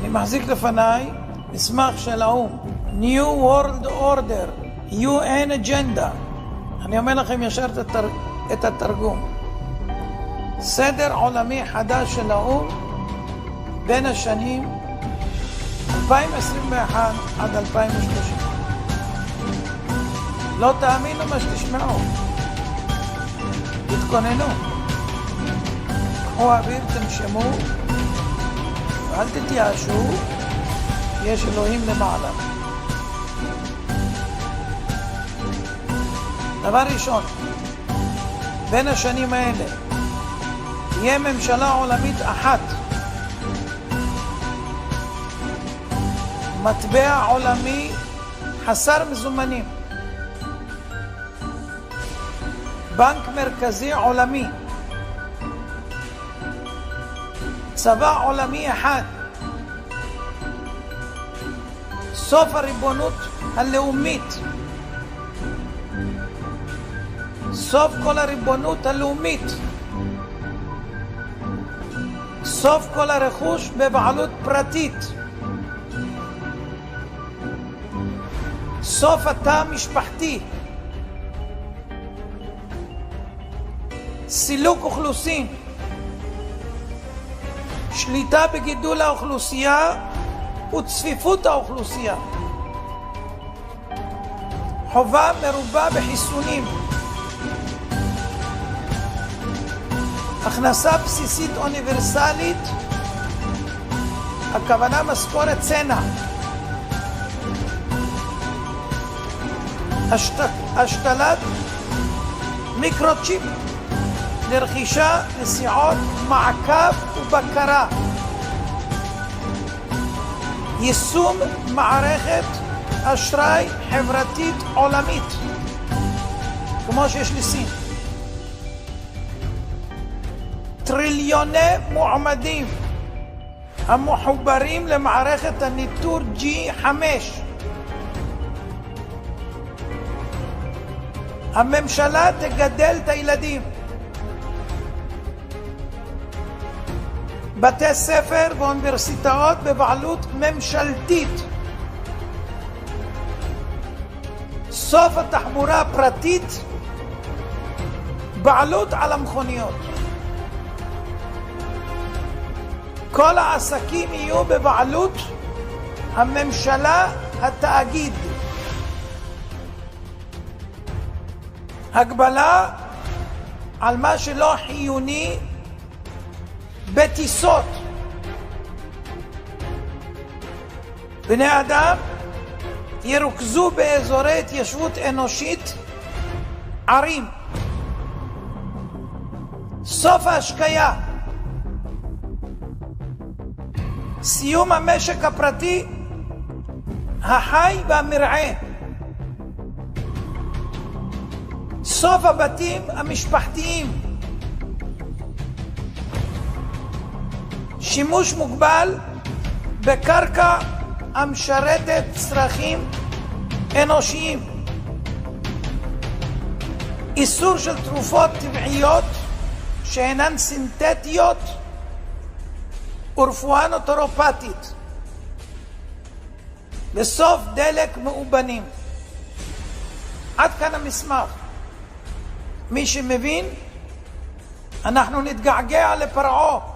אני מחזיק לפניי מסמך של האו"ם, New World Order, UN Agenda. אני אומר לכם ישר את התרגום. סדר עולמי חדש של האו"ם בין השנים 2021 עד 2030. לא תאמינו מה שתשמעו. תתכוננו. קחו אוויר, תנשמו, ואל תתייאשו, יש אלוהים למעלה. דבר ראשון, בין השנים האלה תהיה ממשלה עולמית אחת, מטבע עולמי חסר מזומנים, בנק מרכזי עולמי, צבא עולמי אחד, סוף הריבונות הלאומית, סוף כל הריבונות הלאומית, סוף כל הרכוש בבעלות פרטית, סוף התא המשפחתי, סילוק אוכלוסין, שליטה בגידול האוכלוסייה וצפיפות האוכלוסייה, חובה מרובה בחיסונים, הכנסה בסיסית אוניברסלית, הכוונה משכורת סנא, השתלת מיקרוצ'יפ לרכישה, נסיעות, מעקב ובקרה, יישום מערכת אשראי חברתית עולמית כמו שיש לסין, טריליוני מועמדים המחוברים למערכת הניטור G5, הממשלה תגדל את הילדים, בתי ספר ואוניברסיטאות בבעלות ממשלתית, סוף התחבורה הפרטית, בעלות על המכוניות, כל העסקים יהיו בבעלות הממשלה, התאגיד, הגבלה על מה שלא חיוני בטיסות, בני אדם ירוכזו באזורי התיישבות אנושית, ערים, סוף ההשקיה, סיום המשק הפרטי החי והמרעה, סוף הבתים המשפחתיים, שימוש מוגבל בקרקע המשרתת צרכים אנושיים, איסור של תרופות טבעיות שאינן סינתטיות ורפואה נוטורופטית, וסוף דלק מאובנים. עד כאן המסמך. מי שמבין, אנחנו נתגעגע לפרעה,